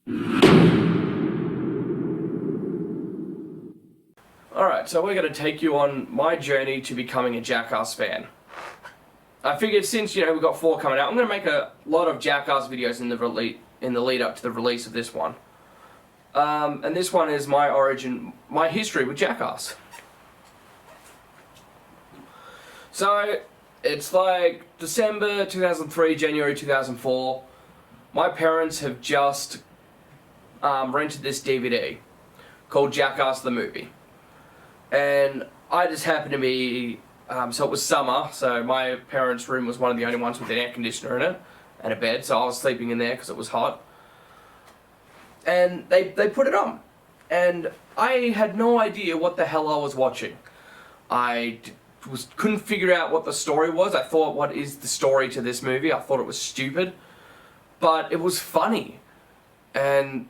Alright, so we're going to take you on my journey to becoming a Jackass fan. I figured since, we've got 4 coming out, I'm going to make a lot of Jackass videos in the lead up to the release of this one. And this one is my origin, my history with Jackass. So, it's like December 2003, January 2004. My parents have just rented this DVD called Jackass the Movie. And I just happened to be, so it was summer, so my parents' room was one of the only ones with an air conditioner in it and a bed, so I was sleeping in there because it was hot. And they put it on. And I had no idea what the hell I was watching. I couldn't figure out what the story was. I thought, what is the story to this movie? I thought it was stupid. But it was funny. And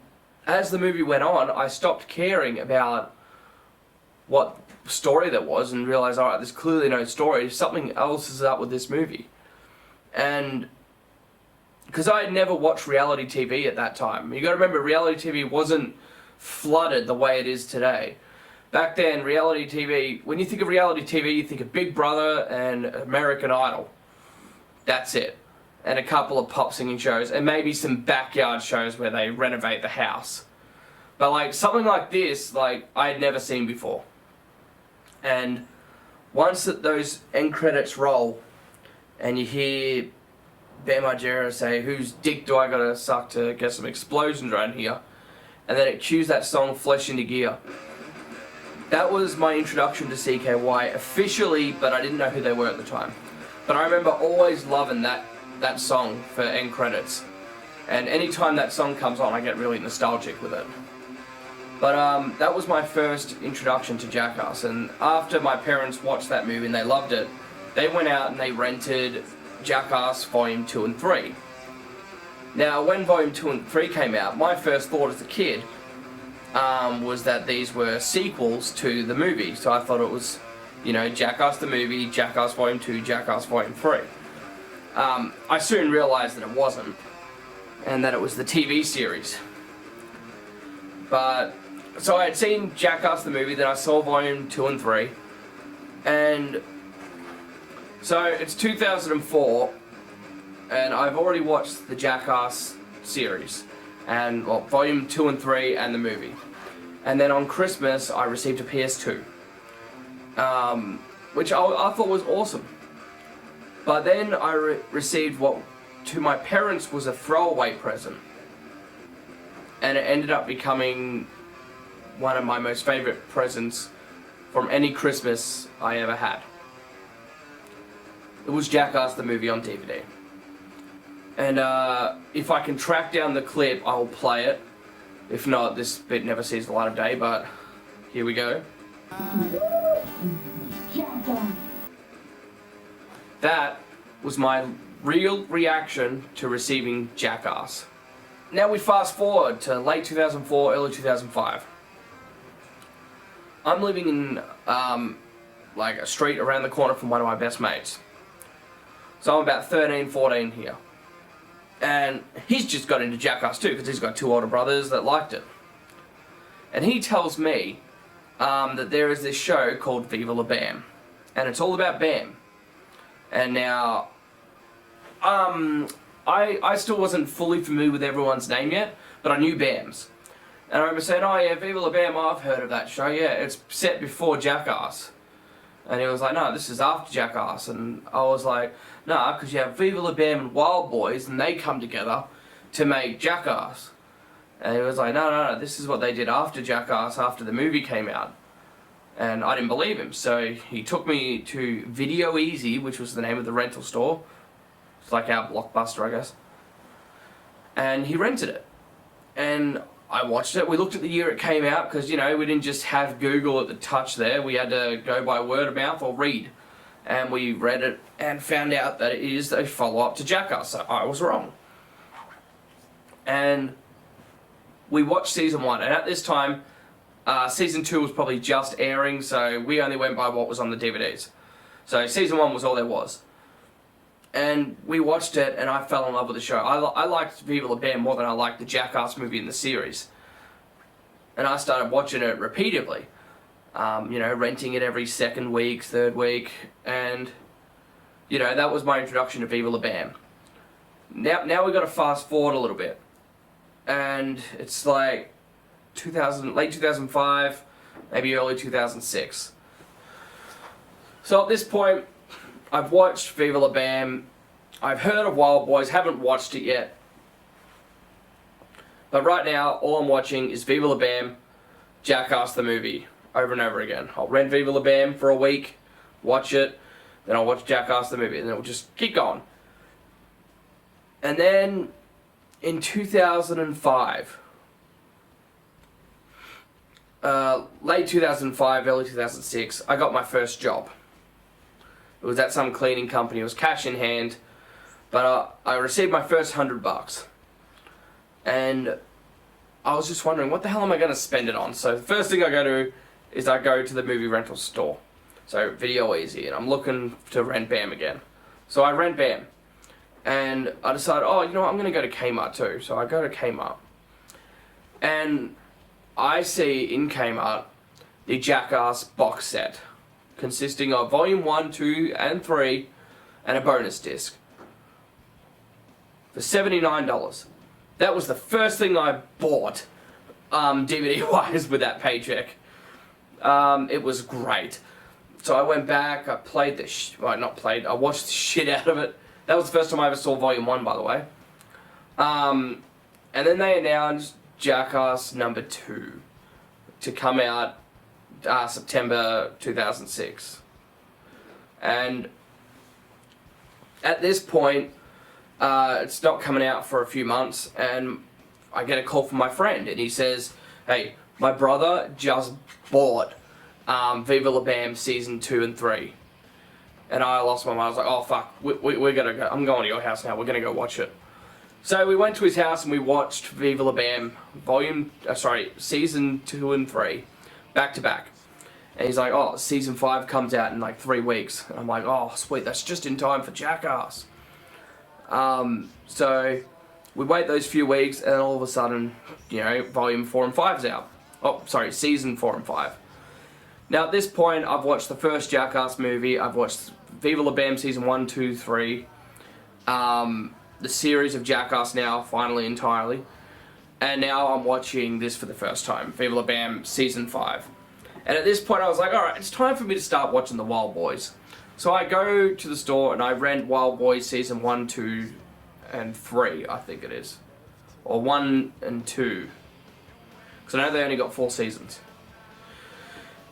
as the movie went on, I stopped caring about what story there was and realised, alright, there's clearly no story. Something else is up with this movie. And because I had never watched reality TV at that time. You gotta remember, reality TV wasn't flooded the way it is today. Back then, reality TV, when you think of reality TV, you think of Big Brother and American Idol. That's it. And a couple of pop singing shows, and maybe some backyard shows where they renovate the house. But like, something like this, like, I had never seen before. And once those end credits roll, and you hear Bam Margera say, "Whose dick do I gotta suck to get some explosions around here?" And then it cues that song, Flesh into Gear. That was my introduction to CKY officially, but I didn't know who they were at the time. But I remember always loving that song for end credits. And anytime that song comes on, I get really nostalgic with it. But that was my first introduction to Jackass, and after my parents watched that movie and they loved it, they went out and they rented Jackass Volume 2 and 3. Now, when Volume 2 and 3 came out, my first thought as a kid was that these were sequels to the movie. So I thought it was, Jackass the movie, Jackass Volume 2, Jackass Volume 3. I soon realised that it wasn't, and that it was the TV series. But so I had seen Jackass the movie, then I saw Volume 2 and 3, and so it's 2004, and I've already watched the Jackass series, and well, Volume 2 and 3 and the movie. And then on Christmas I received a PS2, which I thought was awesome. But then I received what to my parents was a throwaway present. And it ended up becoming one of my most favourite presents from any Christmas I ever had. It was Jackass the movie on DVD. And if I can track down the clip, I'll play it. If not, this bit never sees the light of day, but here we go. That was my real reaction to receiving Jackass. Now we fast forward to late 2004, early 2005. I'm living in like a street around the corner from one of my best mates. So I'm about 13, 14 here. And he's just got into Jackass too, because he's got 2 older brothers that liked it. And he tells me that there is this show called Viva La Bam. And it's all about Bam. And now, I still wasn't fully familiar with everyone's name yet, but I knew Bam's. And I remember saying, "Oh yeah, Viva La Bam, I've heard of that show, yeah, it's set before Jackass." And he was like, "No, this is after Jackass." And I was like, "Nah, because you have Viva La Bam and Wild Boys, and they come together to make Jackass." And he was like, no, this is what they did after Jackass, after the movie came out." And I didn't believe him, so he took me to Video Easy, which was the name of the rental store. It's like our Blockbuster, I guess. And he rented it. And I watched it. We looked at the year it came out, because, we didn't just have Google at the touch there. We had to go by word of mouth or read. And we read it and found out that it is a follow-up to Jackass, so I was wrong. And we watched Season 1, and at this time, Season 2 was probably just airing, so we only went by what was on the DVDs. So Season 1 was all there was. And we watched it, and I fell in love with the show. I liked Viva La Bam more than I liked the Jackass movie in the series. And I started watching it repeatedly. You know, renting it every second week, third week, and, you know, that was my introduction to Viva La Bam. Now we got to fast forward a little bit. And it's like late 2005, maybe early 2006. So at this point, I've watched Viva La Bam. I've heard of Wild Boys, haven't watched it yet. But right now, all I'm watching is Viva La Bam, Jackass the movie, over and over again. I'll rent Viva La Bam for a week, watch it, then I'll watch Jackass the movie, and then we'll just keep going. And then, in 2005, late 2005, early 2006, I got my first job. It was at some cleaning company. It was cash in hand, but I received my first $100, and I was just wondering, what the hell am I going to spend it on? So the first thing I go to is I go to the movie rental store, so Video Easy, and I'm looking to rent Bam again. So I rent Bam, and I decide, oh, you know what, I'm going to go to Kmart too. So I go to Kmart, and I see in Kmart the Jackass box set, consisting of Volume 1, 2, and 3, and a bonus disc, for $79. That was the first thing I bought, DVD-wise, with that paycheck. It was great. So I went back, I played I watched the shit out of it. That was the first time I ever saw Volume 1, by the way. And then they announced Jackass number 2 to come out September 2006. And at this point, it's not coming out for a few months, and I get a call from my friend, and he says, hey, my brother just bought Viva La Bam Season 2 and 3. And I lost my mind. I was like, oh fuck, we're gonna go. I'm going to your house now, we're gonna go watch it. So we went to his house and we watched Viva La Bam Season 2 and 3, back to back. And he's like, oh, Season 5 comes out in like 3 weeks. And I'm like, oh sweet, that's just in time for Jackass. So we wait those few weeks, and all of a sudden, you know, Volume 4 and 5's out. Oh, sorry, Season 4 and 5. Now at this point, I've watched the first Jackass movie, I've watched Viva La Bam Season 1, 2, 3, the series of Jackass now, finally entirely, and now I'm watching this for the first time, Viva La Bam Season 5. And at this point I was like, alright, it's time for me to start watching the Wild Boys. So I go to the store and I rent Wild Boys Season 1, 2, and 3, I think it is. Or 1 and 2. Because I know they only got 4 seasons.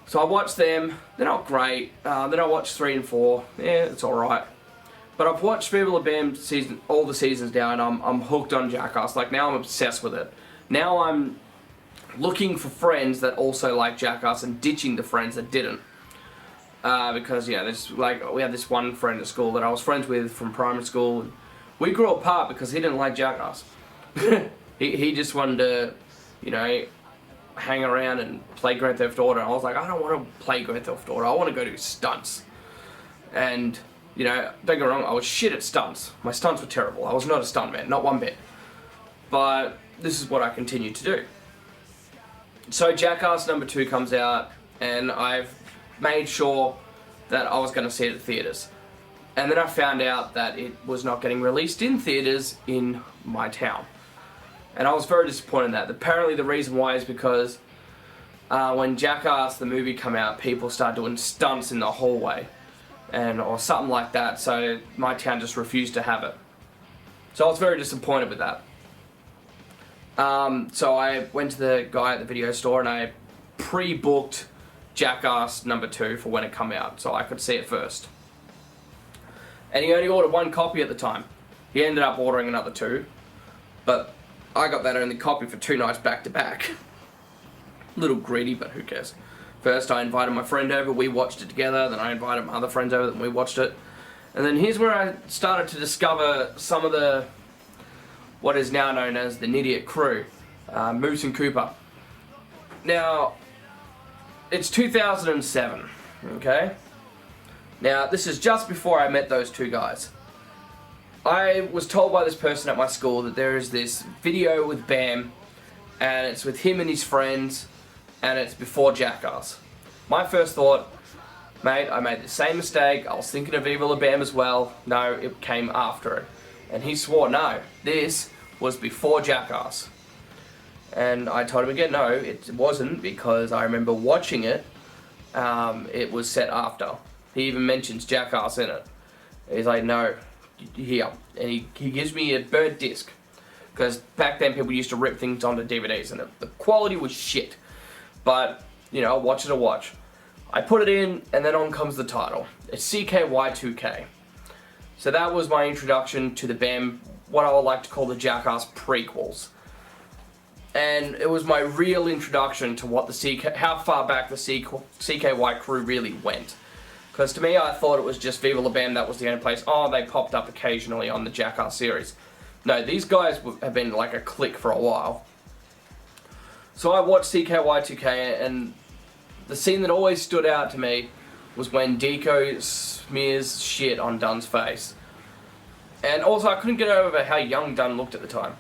So I watched them, they're not great. Then I watched 3 and 4, yeah, it's alright. But I've watched Viva La Bam all the seasons now, and I'm hooked on Jackass. Like, now I'm obsessed with it. Now I'm looking for friends that also like Jackass and ditching the friends that didn't. Because, yeah, we had this one friend at school that I was friends with from primary school. And we grew apart because he didn't like Jackass. he just wanted to, you know, hang around and play Grand Theft Auto. And I was like, I don't want to play Grand Theft Auto. I want to go do stunts. And, you know, don't get me wrong, I was shit at stunts. My stunts were terrible. I was not a stuntman, not one bit. But this is what I continue to do. So Jackass number 2 comes out, and I've made sure that I was going to see it at theatres. And then I found out that it was not getting released in theatres in my town. And I was very disappointed in that. Apparently the reason why is because when Jackass the movie came out, people started doing stunts in the hallway, or something like that, so my town just refused to have it. So I was very disappointed with that. So I went to the guy at the video store and I pre-booked Jackass number 2 for when it come out, so I could see it first. And he only ordered 1 copy at the time. He ended up ordering another 2, but I got that only copy for 2 nights back to back. A little greedy, but who cares. First I invited my friend over, we watched it together, then I invited my other friends over, then we watched it. And then here's where I started to discover some of what is now known as the Idiot Crew, Moose and Cooper. Now, it's 2007, okay? Now, this is just before I met those 2 guys. I was told by this person at my school that there is this video with Bam, and it's with him and his friends, and it's before Jackass. My first thought, mate, I made the same mistake. I was thinking of Viva La Bam as well. No, it came after it. And he swore, no, this was before Jackass. And I told him again, no, it wasn't, because I remember watching it. It was set after. He even mentions Jackass in it. He's like, no, here. And he gives me a burnt disc. Because back then people used to rip things onto DVDs and the quality was shit. But, you know, watch it or watch. I put it in and then on comes the title. It's CKY2K. So that was my introduction to the Bam, what I would like to call the Jackass prequels. And it was my real introduction to what how far back the CKY crew really went. Because to me, I thought it was just Viva La Bam that was the only place. Oh, they popped up occasionally on the Jackass series. No, these guys have been like a clique for a while. So I watched CKY2K, and the scene that always stood out to me was when Deco smears shit on Dunn's face. And also, I couldn't get over how young Dunn looked at the time.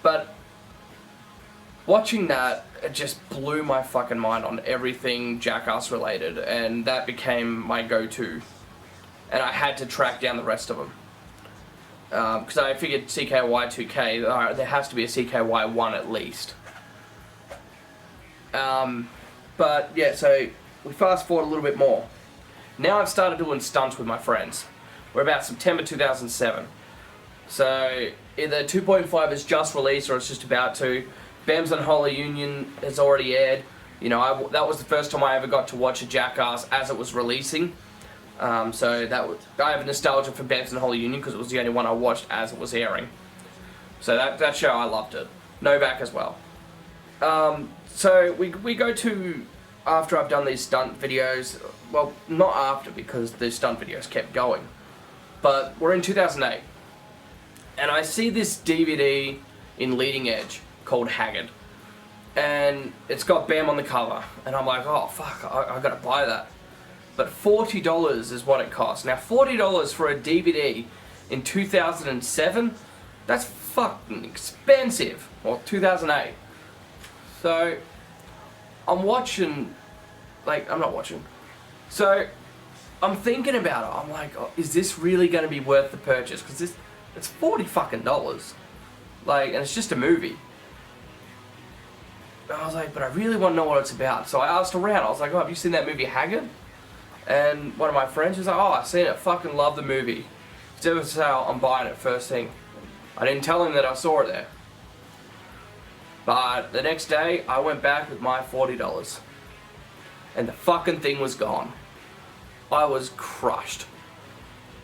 But watching that, it just blew my fucking mind on everything Jackass related, and that became my go-to. And I had to track down the rest of them. Because I figured CKY2K, there has to be a CKY1 at least. But yeah, so we fast forward a little bit more. Now I've started doing stunts with my friends. We're about September 2007. So either 2.5 is just released or it's just about to. Bam's Unholy Union has already aired. You know, that was the first time I ever got to watch a Jackass as it was releasing. So I have a nostalgia for Bam's Unholy Union because it was the only one I watched as it was airing. So that show, I loved it. Novak as well. So we go to, after I've done these stunt videos, well, not after because the stunt videos kept going, but we're in 2008. And I see this DVD in Leading Edge called Haggard. And it's got Bam on the cover. And I'm like, oh fuck, I gotta buy that. But $40 is what it costs. Now $40 for a DVD in 2007, that's fucking expensive. Or 2008. So, I'm not watching. So, I'm thinking about it. I'm like, oh, is this really gonna be worth the purchase? Because it's $40 fucking dollars. Like, and it's just a movie. I was like, but I really want to know what it's about. So I asked around. I was like, oh, have you seen that movie Haggard? And one of my friends was like, oh, I've seen it. Fucking love the movie. So I'm buying it first thing. I didn't tell him that I saw it there. But the next day, I went back with my $40. And the fucking thing was gone. I was crushed.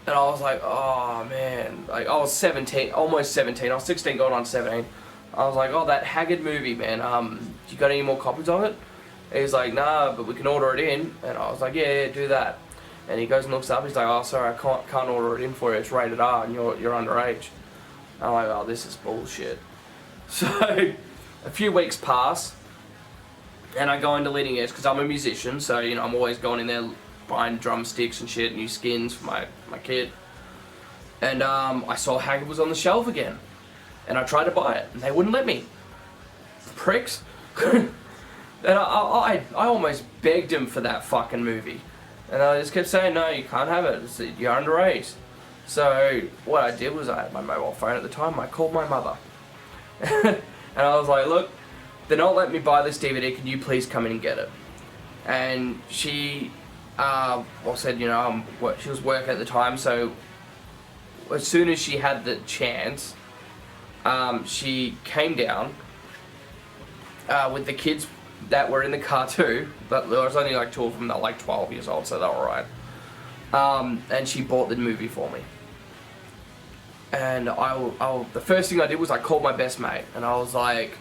And I was like, oh man. Like, I was 17, almost 17. I was 16 going on 17. I was like, oh, that Haggard movie, man, you got any more copies of it? And he's like, nah, but we can order it in. And I was like, yeah, do that. And he goes and looks up, he's like, oh, sorry, I can't order it in for you, it's rated R and you're underage. I'm like, oh, this is bullshit. So, a few weeks pass, and I go into Leading Edge, because I'm a musician, so, you know, I'm always going in there buying drumsticks and shit, new skins for my kid. And I saw Haggard was on the shelf again. And I tried to buy it, and they wouldn't let me. Pricks. And I almost begged him for that fucking movie. And I just kept saying, no, you can't have it, you're underage. So what I did was, I had my mobile phone at the time, I called my mother. And I was like, look, they're not letting me buy this DVD, can you please come in and get it? And she said, you know, she was working at the time, so as soon as she had the chance, she came down with the kids that were in the car too, but there was only like 2 of them that were like 12 years old, so they were alright. And she bought the movie for me. And the first thing I did was I called my best mate, and I was like,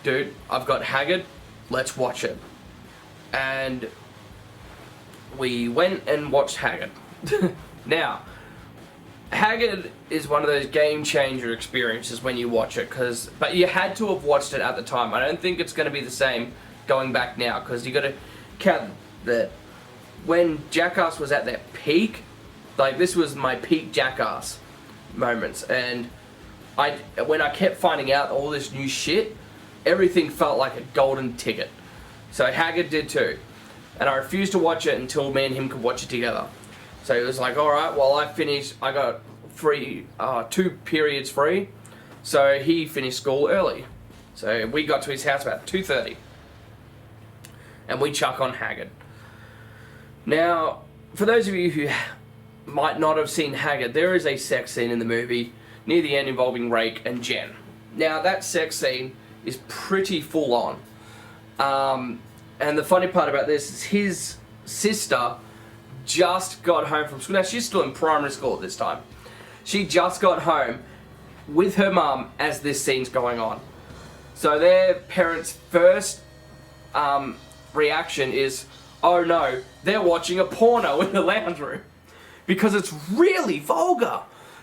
dude, I've got Haggard, let's watch it. And we went and watched Haggard. Now, Haggard is one of those game changer experiences when you watch it, but you had to have watched it at the time. I don't think it's going to be the same going back now, because you got to count that when Jackass was at their peak, Like, this was my peak Jackass moments, and when I kept finding out all this new shit, everything felt like a golden ticket. So Haggard did too, and I refused to watch it until me and him could watch it together. So he was like, alright, well I got free, 2 periods free, so he finished school early. So we got to his house about 2:30, and we chuck on Haggard. Now, for those of you who might not have seen Haggard, there is a sex scene in the movie near the end involving Rake and Jen. Now, that sex scene is pretty full on. And the funny part about this is his sister just got home from school. Now, she's still in primary school at this time. She just got home with her mum as this scene's going on. So their parents' first reaction is, oh no, they're watching a porno in the lounge room. Because it's really vulgar.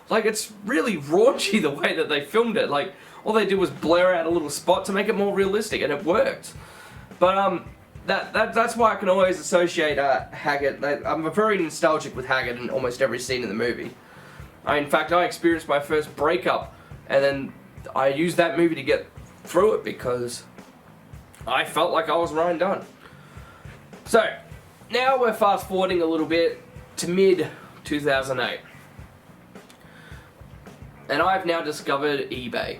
Like, it's really raunchy the way that they filmed it. Like, all they did was blur out a little spot to make it more realistic, and it worked. But that's why I can always associate Haggard. I'm very nostalgic with Haggard in almost every scene in the movie. In fact, I experienced my first breakup, and then I used that movie to get through it because I felt like I was right done. So, now we're fast forwarding a little bit to mid-2008. And I've now discovered eBay.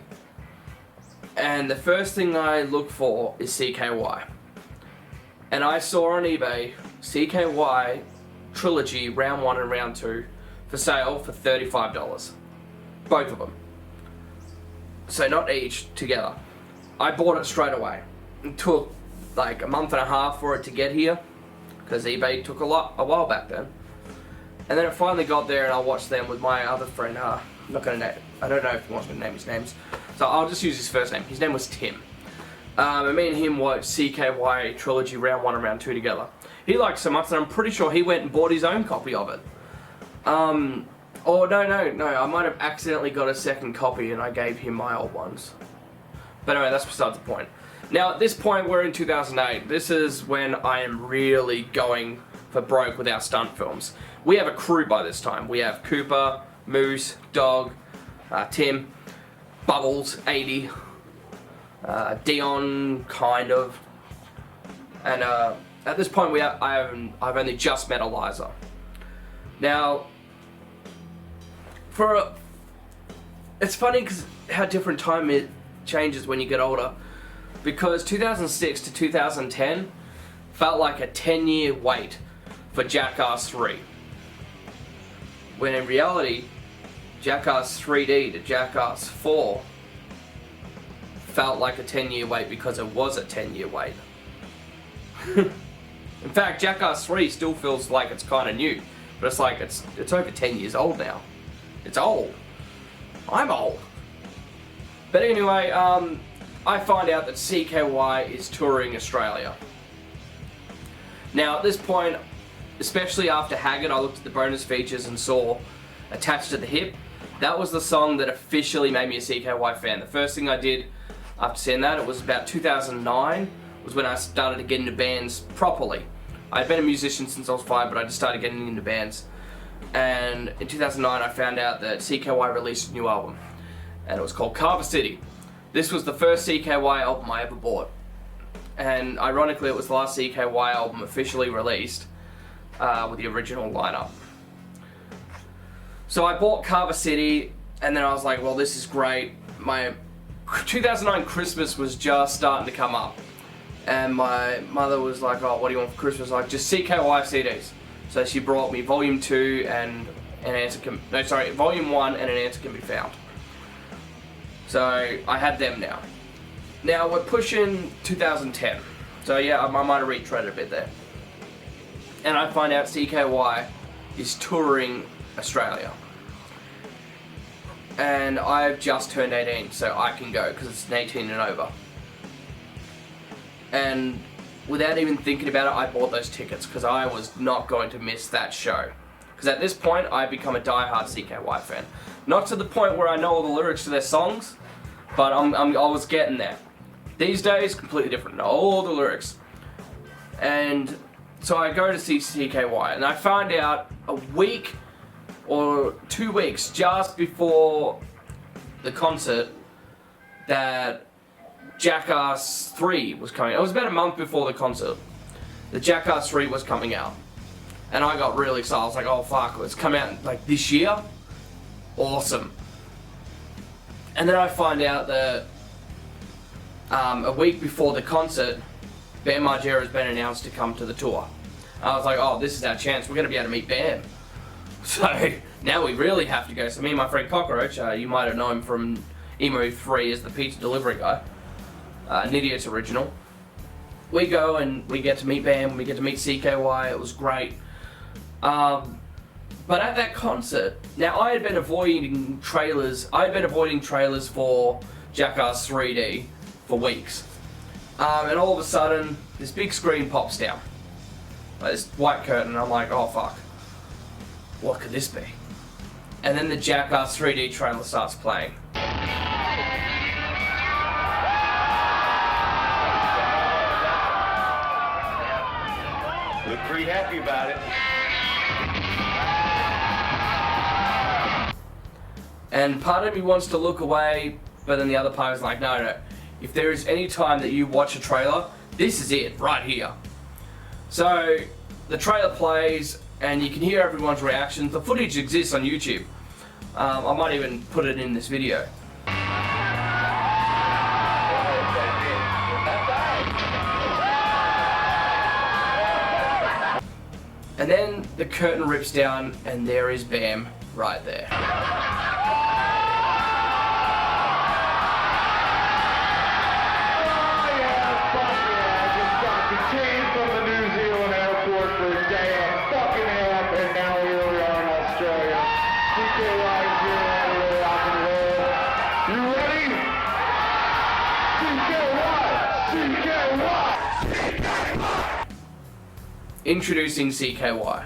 And the first thing I look for is CKY. And I saw on eBay CKY Trilogy Round 1 and Round 2 for sale for $35. Both of them. So not each, together. I bought it straight away. It took like a month and a half for it to get here, because eBay took a while back then. And then it finally got there, and I watched them with my other friend. I don't know if he wants me to name his names, so I'll just use his first name. His name was Tim. And me and him watched CKY Trilogy Round 1 and Round 2 together. He liked it so much that I'm pretty sure he went and bought his own copy of it. Or no, I might have accidentally got a second copy and I gave him my old ones. But anyway, that's besides the point. Now, at this point, we're in 2008. This is when I am really going for broke with our stunt films. We have a crew by this time. We have Cooper, Moose, Dog, Tim, Bubbles, 80, Dion, kind of. And at this point, I've only just met Eliza. Now, it's funny because how different time it changes when you get older. Because 2006 to 2010 felt like a 10-year wait for Jackass 3. When in reality, Jackass 3D to Jackass 4 felt like a 10-year wait because it was a 10-year wait. In fact, Jackass 3 still feels like it's kind of new, but it's like it's over 10 years old now. It's old. I'm old. But anyway, I find out that CKY is touring Australia. Now at this point, especially after Haggard, I looked at the bonus features and saw Attached to the Hip. That was the song that officially made me a CKY fan. The first thing I did after seeing that, it was about 2009, was when I started to get into bands properly. I'd been a musician since I was 5, but I just started getting into bands. And in 2009 I found out that CKY released a new album, and it was called Carver City. This was the first CKY album I ever bought, and ironically it was the last CKY album officially released with the original lineup. So I bought Carver City, and then I was like, well, this is great. My 2009 Christmas was just starting to come up, and my mother was like, oh, what do you want for Christmas? Like, just CKY CDs. So she brought me Volume 2 and Volume 1 and An Answer Can Be Found. So I had them now. Now we're pushing 2010. So yeah, I might have retreaded a bit there. And I find out CKY is touring Australia. And I've just turned 18, so I can go because it's an 18 and over. And without even thinking about it, I bought those tickets because I was not going to miss that show. Because at this point, I've become a die-hard CKY fan. Not to the point where I know all the lyrics to their songs, but I was getting there. These days, completely different. Know all the lyrics. And so I go to see CKY, and I find out a week or 2 weeks just before the concert that Jackass 3 was coming. It was about a month before the concert. The Jackass 3 was coming out. And I got really excited. I was like, oh fuck, it's come out like this year? Awesome. And then I find out that a week before the concert, Bam Margera has been announced to come to the tour. I was like, oh, this is our chance. We're going to be able to meet Bam. So now we really have to go. So me and my friend Cockroach, you might have known him from Emo 3 as the pizza delivery guy, an Idiot's original. We go and we get to meet Bam, we get to meet CKY, it was great. But at that concert, now I had been avoiding trailers for Jackass 3D for weeks. And all of a sudden, this big screen pops down. Like this white curtain, and I'm like, oh fuck. What could this be? And then the Jackass 3D trailer starts playing. Look pretty happy about it. And part of me wants to look away, but then the other part is like, no. If there is any time that you watch a trailer, this is it, right here. So, the trailer plays, and you can hear everyone's reactions. The footage exists on YouTube. I might even put it in this video. And then the curtain rips down, and there is Bam right there. Introducing CKY.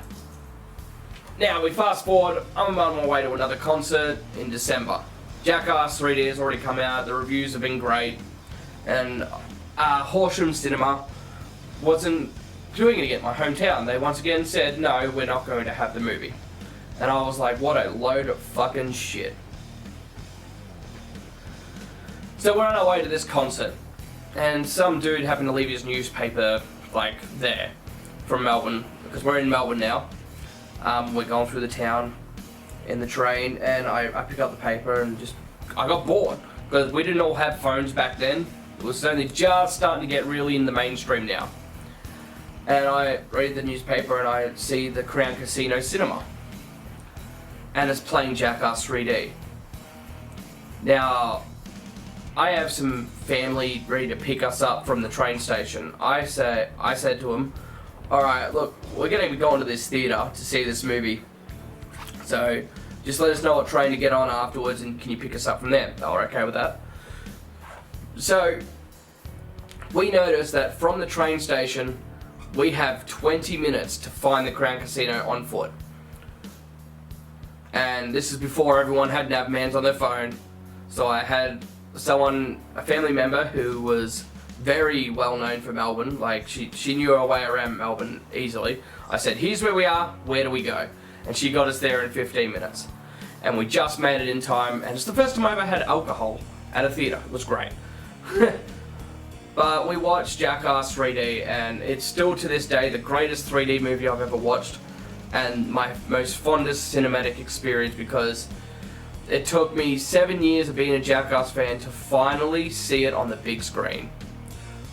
Now we fast forward, I'm on my way to another concert in December. Jackass 3D has already come out, the reviews have been great, and Horsham Cinema wasn't doing it again, my hometown. They once again said, no, we're not going to have the movie. And I was like, what a load of fucking shit. So we're on our way to this concert, and some dude happened to leave his newspaper, like, there. From Melbourne, because we're in Melbourne now. We're going through the town in the train, and I pick up the paper and I got bored, because we didn't all have phones back then. It was only just starting to get really in the mainstream now. And I read the newspaper and I see the Crown Casino Cinema, and it's playing Jackass 3D. Now, I have some family ready to pick us up from the train station. I said to him, alright, look, we're going to be going to this theatre to see this movie, so just let us know what train to get on afterwards, and can you pick us up from there? They were okay with that. So, we noticed that from the train station, we have 20 minutes to find the Crown Casino on foot. And this is before everyone had Navmans on their phone, so I had a family member who was very well known for Melbourne, like she knew her way around Melbourne easily. I said, here's where we are, where do we go? And she got us there in 15 minutes. And we just made it in time, and it's the first time I ever had alcohol at a theatre. It was great. But we watched Jackass 3D, and it's still to this day the greatest 3D movie I've ever watched, and my most fondest cinematic experience, because it took me 7 years of being a Jackass fan to finally see it on the big screen.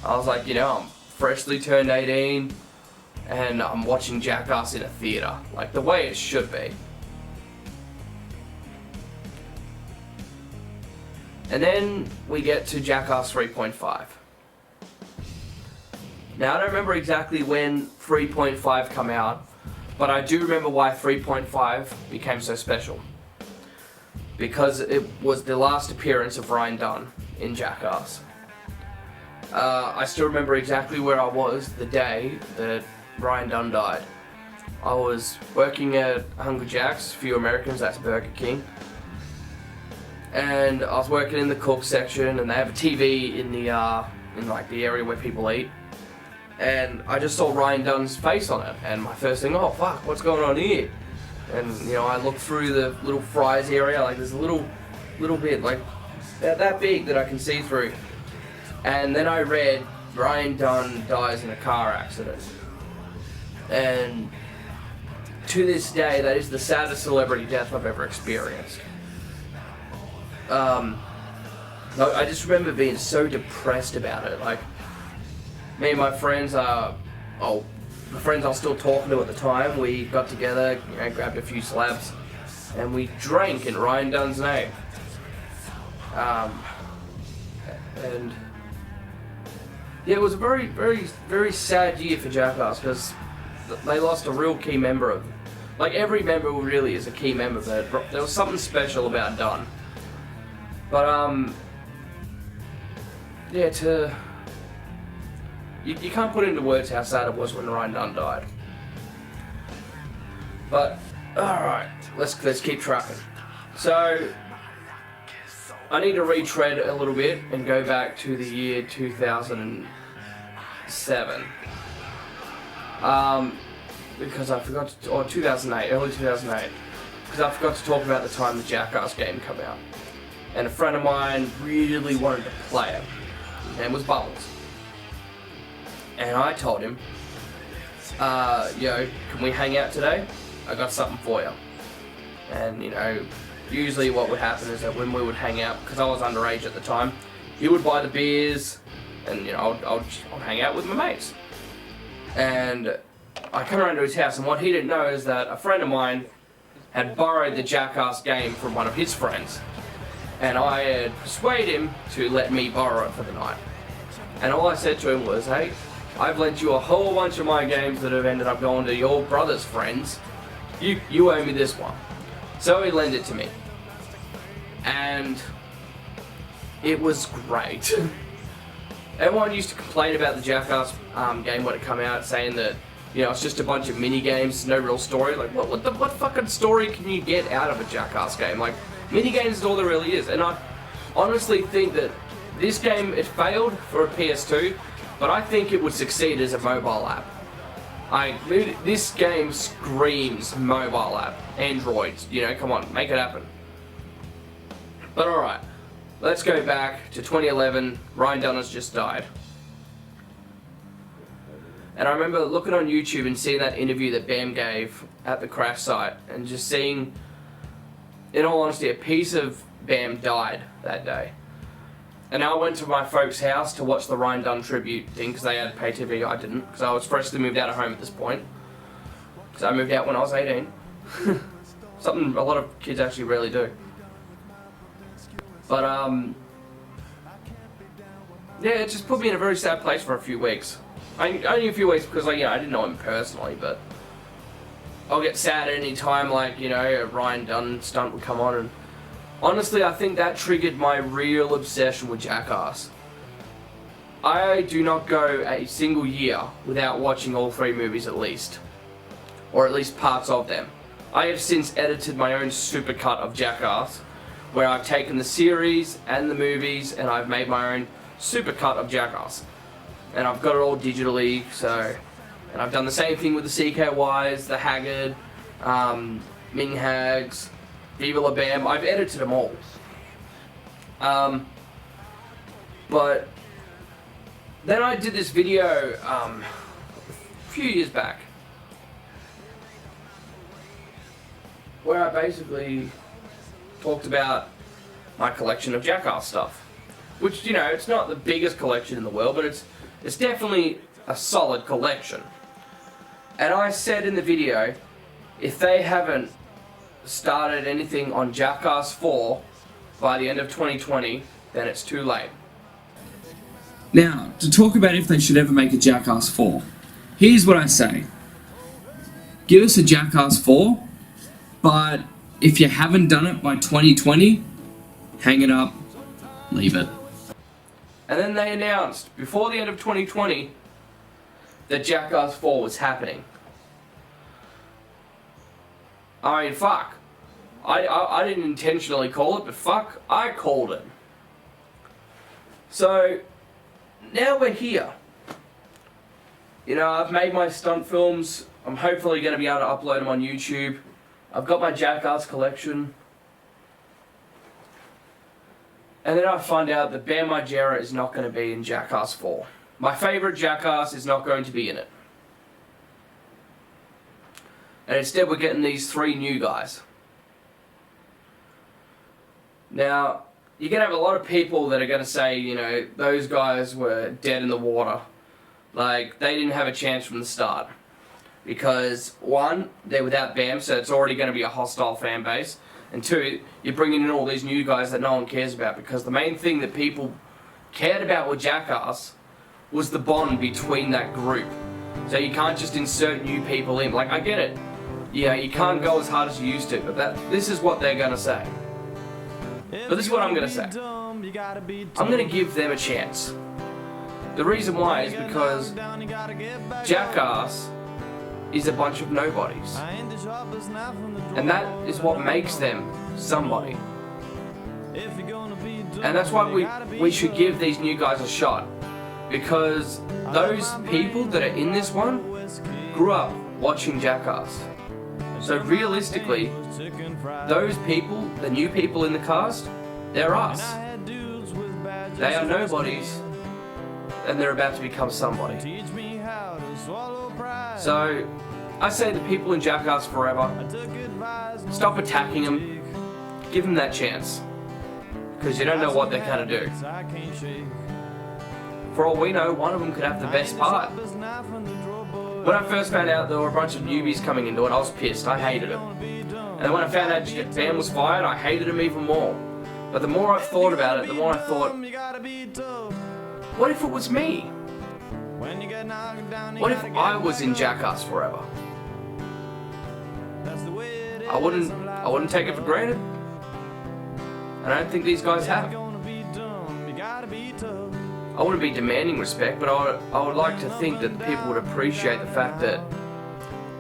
I was like, I'm freshly turned 18, and I'm watching Jackass in a theatre, like the way it should be. And then we get to Jackass 3.5. Now I don't remember exactly when 3.5 come out, but I do remember why 3.5 became so special. Because it was the last appearance of Ryan Dunn in Jackass. I still remember exactly where I was the day that Ryan Dunn died. I was working at Hungry Jack's, Few Americans, that's Burger King. And I was working in the cook section, and they have a TV in the area where people eat. And I just saw Ryan Dunn's face on it, and my first thing, oh fuck, what's going on here? and you know I look through the little fries area, like there's a little bit like that big that I can see through, and then I read Ryan Dunn dies in a car accident, and to this day that is the saddest celebrity death I've ever experienced. I just remember being so depressed about it. Like, me and my friends the friends I was still talking to at the time, we got together, you know, grabbed a few slabs, and we drank in Ryan Dunn's name. And yeah, it was a very, very, very sad year for Jackass because they lost a real key member of. Like, every member really is a key member, but there was something special about Dunn. But yeah, you can't put into words how sad it was when Ryan Dunn died. But alright, let's keep trucking. So I need to retread a little bit and go back to the year 2007. Because I forgot to, or 2008, early 2008. Because I forgot to talk about the time the Jackass game came out. And a friend of mine really wanted to play it. His name was Bubbles. And I told him, yo, can we hang out today? I got something for you. And you know, usually what would happen is that when we would hang out, because I was underage at the time, he would buy the beers, and you know, I'd hang out with my mates. And I come around to his house, and what he didn't know is that a friend of mine had borrowed the Jackass game from one of his friends. And I had persuaded him to let me borrow it for the night. And all I said to him was, hey, I've lent you a whole bunch of my games that have ended up going to your brother's friends. You owe me this one. So he lent it to me. And it was great. Everyone used to complain about the Jackass game when it came out, saying that, you know, it's just a bunch of mini games, no real story. Like, what fucking story can you get out of a Jackass game? Like, mini games is all there really is. And I honestly think that this game, it failed for a PS2, but I think it would succeed as a mobile app. This game screams mobile app, Androids, you know, come on, make it happen. But alright, let's go back to 2011, Ryan Dunn has just died. And I remember looking on YouTube and seeing that interview that Bam gave at the crash site, and just seeing, in all honesty, a piece of Bam died that day. And I went to my folks' house to watch the Ryan Dunn tribute thing, because they had pay TV, I didn't, because I was freshly moved out of home at this point. Because I moved out when I was 18. Something a lot of kids actually rarely do. But yeah, it just put me in a very sad place for a few weeks. Only a few weeks because, like, you know, I didn't know him personally, but I'll get sad at any time, like, you know, a Ryan Dunn stunt would come on, and honestly, I think that triggered my real obsession with Jackass. I do not go a single year without watching all 3 movies at least. Or at least parts of them. I have since edited my own supercut of Jackass, where I've taken the series and the movies and I've made my own supercut of Jackass. And I've got it all digitally, so... And I've done the same thing with the CKYs, the Haggard, Ming Hags, Viva La Bam. I've edited them all. But then I did this video a few years back where I basically talked about my collection of Jackass stuff. Which, you know, it's not the biggest collection in the world, but it's definitely a solid collection. And I said in the video, if they haven't started anything on Jackass 4 by the end of 2020, then it's too late. Now, to talk about if they should ever make a Jackass 4, here's what I say. Give us a Jackass 4, but if you haven't done it by 2020, hang it up, leave it. And then they announced, before the end of 2020, that Jackass 4 was happening. I mean, fuck. I didn't intentionally call it, but fuck, I called it. So, now we're here. You know, I've made my stunt films. I'm hopefully going to be able to upload them on YouTube. I've got my Jackass collection. And then I find out that Bam Margera is not going to be in Jackass 4. My favourite Jackass is not going to be in it. And instead we're getting these 3 new guys. Now, you're going to have a lot of people that are going to say, you know, those guys were dead in the water. Like, they didn't have a chance from the start. Because, 1, they're without Bam, so it's already going to be a hostile fan base. And 2, you're bringing in all these new guys that no one cares about. Because the main thing that people cared about with Jackass was the bond between that group. So you can't just insert new people in. Like, I get it. Yeah, you can't go as hard as you used to, but this is what they're going to say. But this is what I'm going to say. I'm going to give them a chance. The reason why is because Jackass is a bunch of nobodies. And that is what makes them somebody. And that's why we should give these new guys a shot. Because those people that are in this one grew up watching Jackass. So realistically, those people, the new people in the cast, they're us. They are nobodies, and they're about to become somebody. So, I say the people in Jackass Forever, stop attacking them, give them that chance. Because you don't know what they're going to do. For all we know, one of them could have the best part. When I first found out there were a bunch of newbies coming into it, I was pissed. I hated it. And then when I found out Bam was fired, I hated him even more. But the more I've thought about it, the more I thought, what if it was me? What if I was in Jackass Forever? I wouldn't take it for granted. And I don't think these guys have. I wouldn't be demanding respect, but I would like to think that the people would appreciate the fact that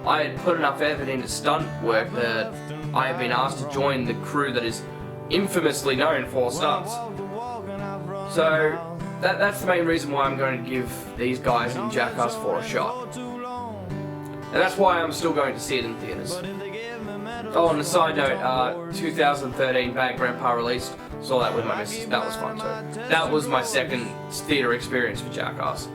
I had put enough effort into stunt work that I have been asked to join the crew that is infamously known for stunts. So that's the main reason why I'm going to give these guys in Jackass 4 a shot. And that's why I'm still going to see it in theatres. Oh, on a side note, 2013 Bad Grandpa released. Saw that with my missus. That was fun too. That was my second theatre experience for Jackass.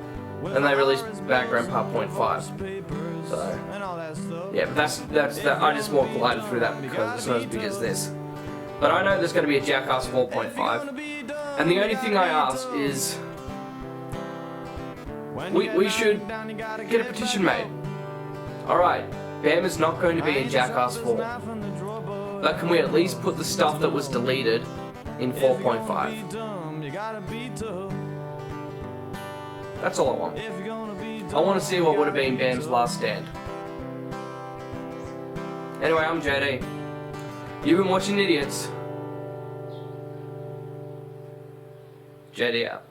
And they released Bad Grandpa .5. So, yeah, but that's I just more glided through that because it's not as big as this. But I know there's going to be a Jackass 4.5. And the only thing I ask is, we should get a petition made. Alright, Bam is not going to be in Jackass 4. But can we at least put the stuff that was deleted in 4.5? That's all I want. I want to see what would have been Bam's last stand. Anyway, I'm JD. You've been watching Idiots. JD out.